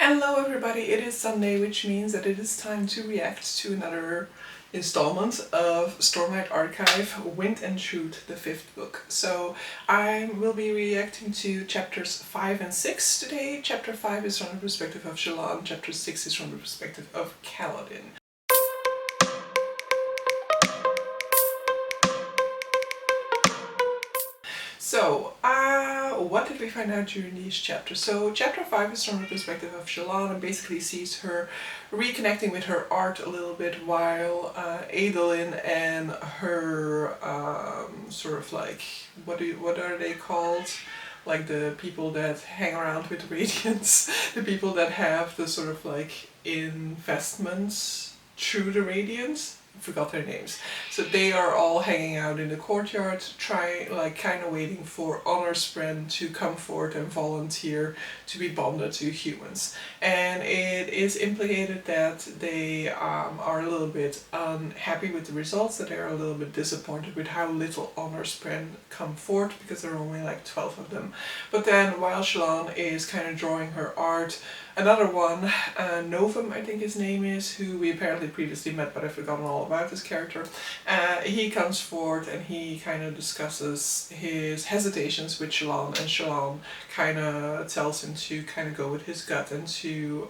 Hello everybody, it is Sunday, which means that it is time to react to another installment of Stormlight Archive, Wind and Shoot, the 5th book. So I will be reacting to chapters 5 and 6 today. Chapter 5 is from the perspective of Shallan, chapter 6 is from the perspective of Kaladin. So, what did we find out during these chapters? So, chapter 5 is from the perspective of Shallan and basically sees her reconnecting with her art a little bit while Adolin and her sort of like, what are they called? Like the people that hang around with Radiance, the people that have the sort of like investments through the Radiance. Forgot their names. So they are all hanging out in the courtyard, kind of waiting for Honorspren to come forward and volunteer to be bonded to humans. And it is implicated that they are a little bit unhappy with the results, that they are a little bit disappointed with how little Honorspren come forward, because there are only like 12 of them. But then while Shallan is kind of drawing her art, another one, Novum I think his name is, who we apparently previously met but I've forgotten all about this character, he comes forward and he kind of discusses his hesitations with Shallan, and Shallan kind of tells him to kind of go with his gut and to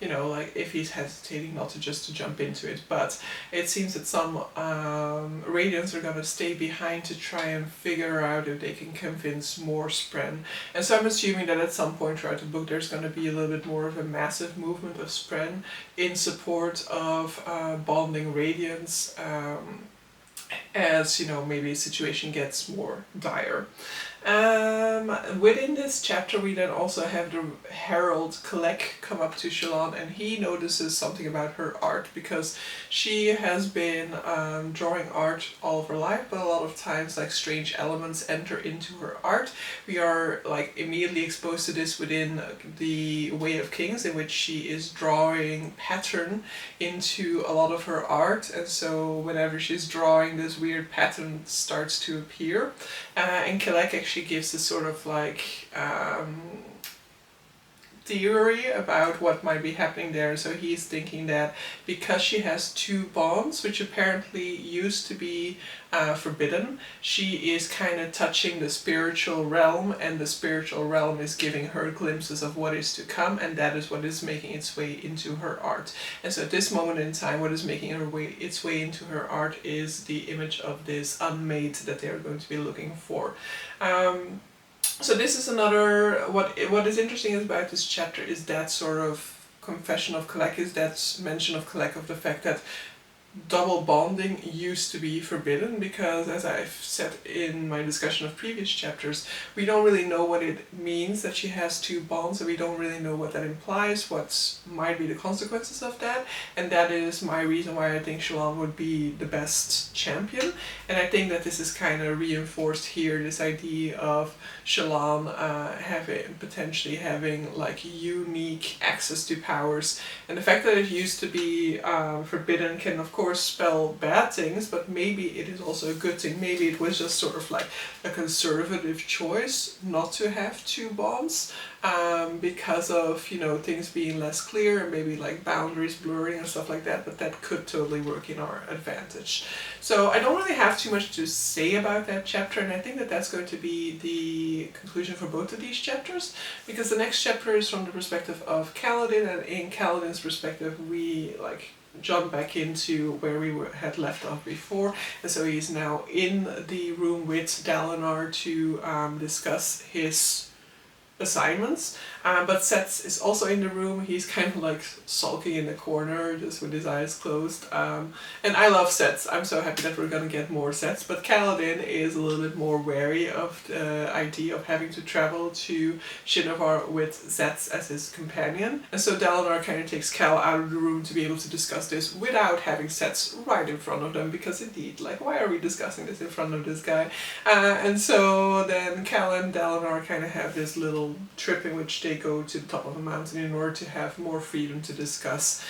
you know, like if he's hesitating not to just to jump into it. But it seems that some Radiants are going to stay behind to try and figure out if they can convince more Spren. And so I'm assuming that at some point throughout the book there's going to be a little bit more of a massive movement of Spren in support of bonding Radiants, as, you know, maybe the situation gets more dire. Within this chapter we then also have the Herald Kalek come up to Shallan, and he notices something about her art, because she has been drawing art all of her life, but a lot of times like strange elements enter into her art. We are like immediately exposed to this within the Way of Kings, in which she is drawing pattern into a lot of her art, and so whenever she's drawing, this weird pattern starts to appear. And Kalek actually gives this sort of like theory about what might be happening there. So he's thinking that because she has two bonds, which apparently used to be forbidden, she is kind of touching the spiritual realm, and the spiritual realm is giving her glimpses of what is to come, and that is what is making its way into her art. And so at this moment in time, what is making its way into her art is the image of this unmade that they are going to be looking for. So this is another, what is interesting about this chapter is that sort of confession of Kalek, is that mention of Kalek of the fact that double bonding used to be forbidden, because as I've said in my discussion of previous chapters, we don't really know what it means that she has two bonds, and we don't really know what that implies, what might be the consequences of that, and that is my reason why I think Shallan would be the best champion. And I think that this is kind of reinforced here, this idea of Shallan potentially having like unique access to powers, and the fact that it used to be forbidden can of course spell bad things, but maybe it is also a good thing. Maybe it was just sort of like a conservative choice not to have two bonds, because of, you know, things being less clear and maybe like boundaries blurring and stuff like that, but that could totally work in our advantage. So I don't really have too much to say about that chapter, and I think that that's going to be the conclusion for both of these chapters, because the next chapter is from the perspective of Kaladin, and in Kaladin's perspective we like jump back into where we had left off before, and so he's now in the room with Dalinar to discuss his assignments, but Sets is also in the room. He's kind of like sulking in the corner just with his eyes closed, and I love Sets. I'm so happy that we're gonna get more Sets, but Kaladin is a little bit more wary of the idea of having to travel to Shinovar with Sets as his companion, and so Dalinar kind of takes Cal out of the room to be able to discuss this without having Sets right in front of them, because indeed, like, why are we discussing this in front of this guy? And so then Cal and Dalinar kind of have this little trip in which they go to the top of a mountain in order to have more freedom to discuss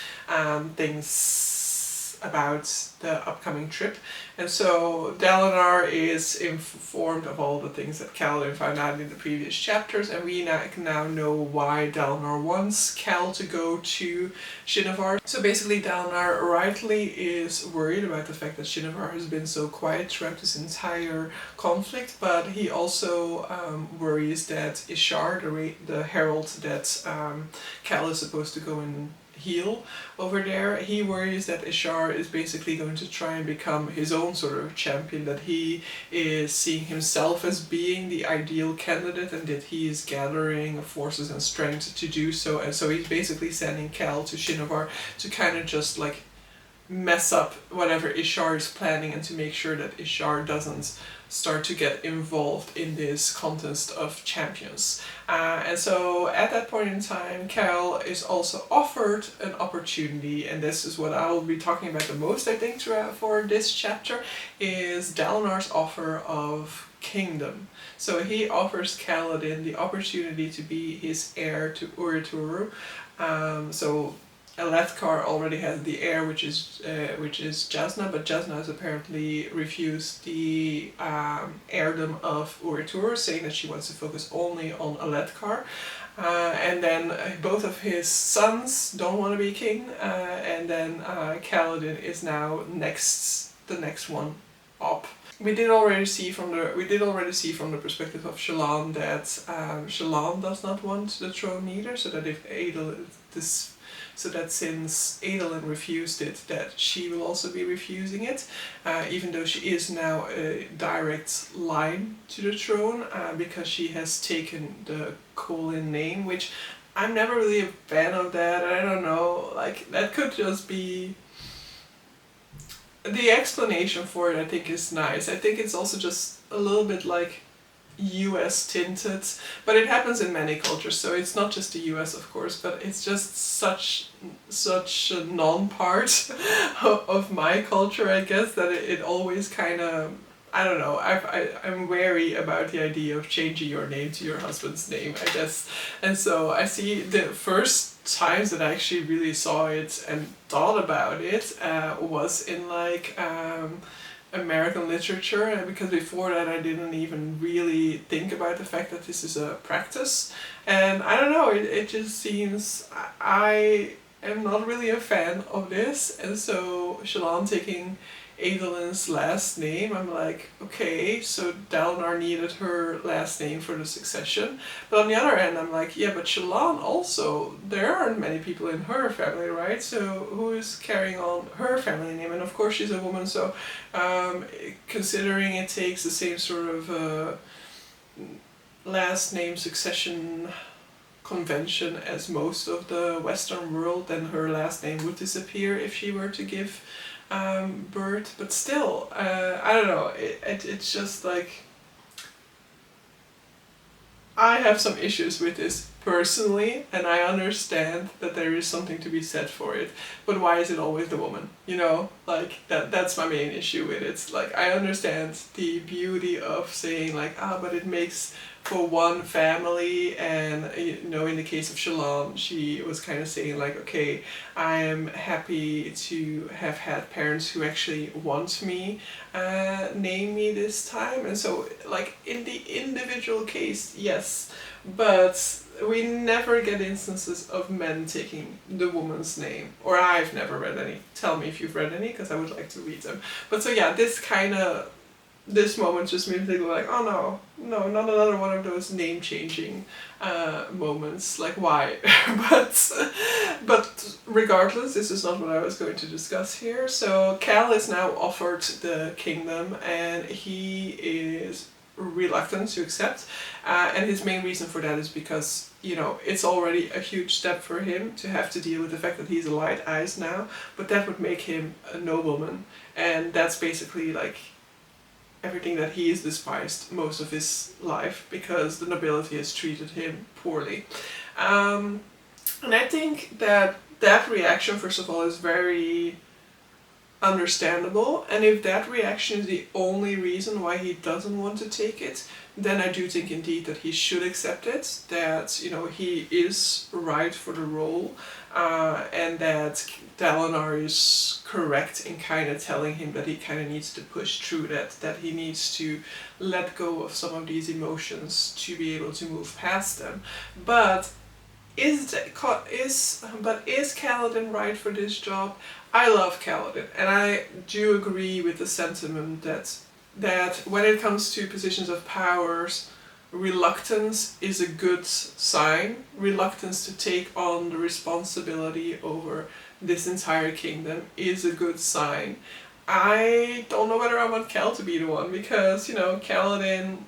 things about the upcoming trip. And so Dalinar is informed of all the things that Kaladin found out in the previous chapters, and we now know why Dalinar wants Cal to go to Shinovar. So basically Dalinar rightly is worried about the fact that Shinovar has been so quiet throughout this entire conflict, but he also worries that Ishar, the herald that Cal is supposed to go and heal over there, he worries that Ishar is basically going to try and become his own sort of champion, that he is seeing himself as being the ideal candidate and that he is gathering forces and strength to do so, and so he's basically sending Cal to Shinovar to kind of just like mess up whatever Ishar is planning and to make sure that Ishar doesn't start to get involved in this contest of champions. And so at that point in time, Cal is also offered an opportunity, and this is what I will be talking about the most, I think, for this chapter, is Dalinar's offer of kingdom. So he offers Kaladin the opportunity to be his heir to Outtro. So Alethkar already has the heir, which is Jasnah, but Jasnah has apparently refused the heirdom of Outtro, saying that she wants to focus only on Alethkar. And then both of his sons don't want to be king, and then Kaladin is now the next one up. We did already see from the perspective of Shallan that Shallan does not want the throne either, so that since Adolin refused it, that she will also be refusing it, even though she is now a direct line to the throne, because she has taken the Kholin name, which I'm never really a fan of that. I don't know, like, that could just be... The explanation for it, I think, is nice. I think it's also just a little bit like US tinted, but it happens in many cultures, so it's not just the US, of course, but it's just such a non-part of my culture, I guess, that it always kind of, I don't know, I'm wary about the idea of changing your name to your husband's name, I guess. And so I see the first times that I actually really saw it and thought about it was in like American literature, because before that I didn't even really think about the fact that this is a practice. And I don't know, it just seems, I am not really a fan of this, and so Shallan taking Adolin's last name, I'm like, okay, so Dalinar needed her last name for the succession. But on the other hand, I'm like, yeah, but Shallan also, there aren't many people in her family, right? So who is carrying on her family name? And of course she's a woman, so considering it takes the same sort of last name succession convention as most of the Western world, then her last name would disappear if she were to give birth. But still, I don't know, it's just like, I have some issues with this personally, and I understand that there is something to be said for it, but why is it always the woman? You know, like, that's my main issue with it. It's like, I understand the beauty of saying like, but it makes for one family, and you know, in the case of Shallan, she was kind of saying like, okay, I am happy to have had parents who actually want me, name me this time, and so like in the individual case, yes, but we never get instances of men taking the woman's name, or I've never read any. Tell me if you've read any, because I would like to read them. But so yeah, this moment just made me think like, oh no, not another one of those name-changing moments, like why? but regardless, this is not what I was going to discuss here. So Cal is now offered the kingdom, and he is reluctant to accept, and his main reason for that is because, you know, it's already a huge step for him to have to deal with the fact that he's a light eyes now, but that would make him a nobleman, and that's basically like everything that he is despised most of his life, because the nobility has treated him poorly. And I think that reaction, first of all, is very understandable, and if that reaction is the only reason why he doesn't want to take it, then I do think indeed that he should accept it, that, you know, he is right for the role, and that Dalinar is correct in kind of telling him that he kind of needs to push through that he needs to let go of some of these emotions to be able to move past them. But is Kaladin right for this job? I love Kaladin, and I do agree with the sentiment that when it comes to positions of powers, reluctance is a good sign. Reluctance to take on the responsibility over this entire kingdom is a good sign. I don't know whether I want Cal to be the one, because, you know, Kaladin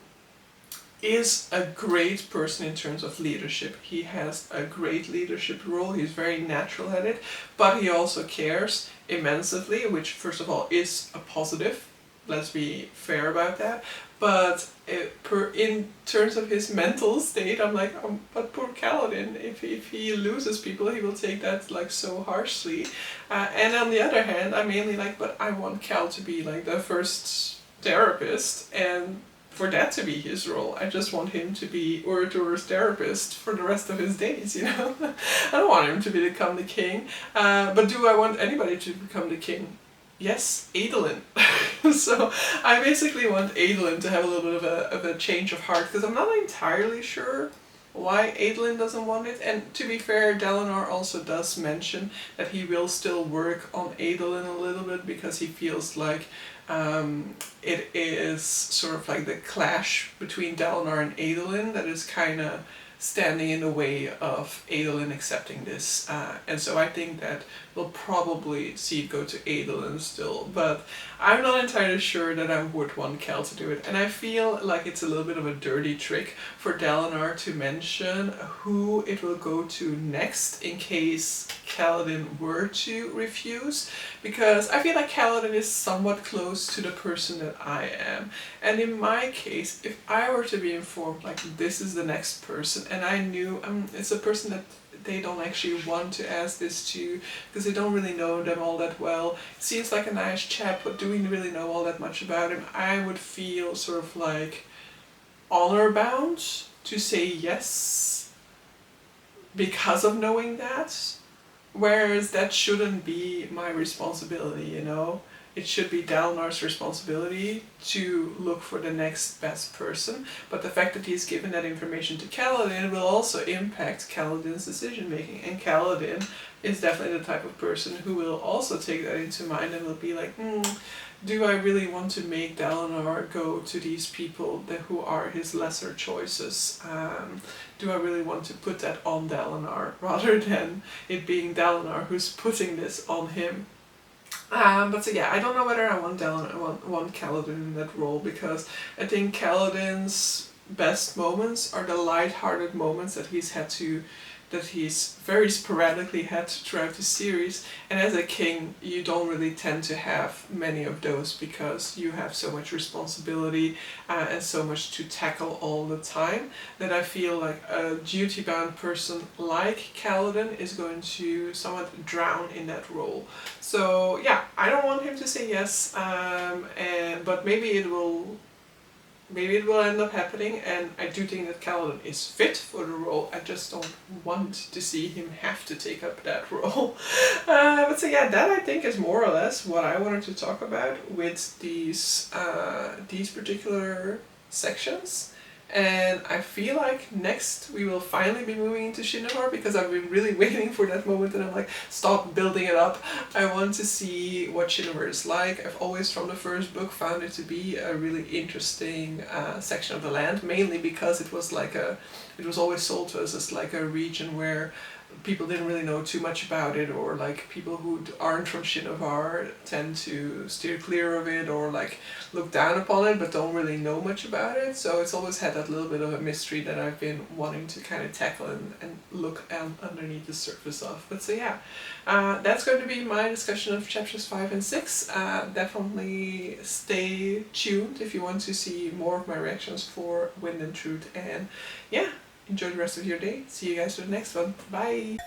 is a great person in terms of leadership. He has a great leadership role, he's very natural at it, but he also cares immensely, which first of all is a positive, let's be fair about that. But in terms of his mental state, I'm like, but poor Kaladin, if he loses people, he will take that like so harshly. And on the other hand, I'm mainly like, but I want Cal to be like the first therapist, and for that to be his role. I just want him to be Outtro's therapist for the rest of his days, you know? I don't want him to become the king. But do I want anybody to become the king? Yes, Adolin. So I basically want Adolin to have a little bit of a change of heart, because I'm not entirely sure why Adolin doesn't want it. And to be fair, Dalinar also does mention that he will still work on Adolin a little bit, because he feels like it is sort of like the clash between Dalinar and Adolin that is kind of standing in the way of Adolin accepting this. And so I think that we'll probably see it go to Adolin still, but I'm not entirely sure that I would want Cal to do it. And I feel like it's a little bit of a dirty trick for Dalinar to mention who it will go to next in case Kaladin were to refuse, because I feel like Kaladin is somewhat close to the person that I am. And in my case, if I were to be informed like this is the next person, and I knew it's a person that they don't actually want to ask this to, because they don't really know them all that well. Seems like a nice chap, but do we really know all that much about him? I would feel sort of like honor bound to say yes because of knowing that, whereas that shouldn't be my responsibility, you know? It should be Dalinar's responsibility to look for the next best person, but the fact that he's given that information to Kaladin will also impact Kaladin's decision making, and Kaladin is definitely the type of person who will also take that into mind and will be like, do I really want to make Dalinar go to these people who are his lesser choices? Do I really want to put that on Dalinar rather than it being Dalinar who's putting this on him? But so yeah, I don't know whether I want Kaladin in that role, because I think Kaladin's best moments are the light-hearted moments that he's very sporadically had throughout the series, and as a king you don't really tend to have many of those because you have so much responsibility and so much to tackle all the time, that I feel like a duty-bound person like Kaladin is going to somewhat drown in that role. So yeah, I don't want him to say yes, but maybe it will end up happening, and I do think that Kaladin is fit for the role. I just don't want to see him have to take up that role. But so yeah, that I think is more or less what I wanted to talk about with these particular sections. And I feel like next we will finally be moving into Shinohar, because I've been really waiting for that moment, and I'm like, stop building it up. I want to see what Shinohar is like. I've always from the first book found it to be a really interesting section of the land, mainly because it was always sold to us as like a region where people didn't really know too much about it, or like people who aren't from Shinohar tend to steer clear of it or like look down upon it but don't really know much about it. So it's always had that little bit of a mystery that I've been wanting to kind of tackle and look underneath the surface of. But so yeah, that's going to be my discussion of chapters 5 and 6. Definitely stay tuned if you want to see more of my reactions for Wind and Truth, and yeah, enjoy the rest of your day. See you guys for the next one. Bye!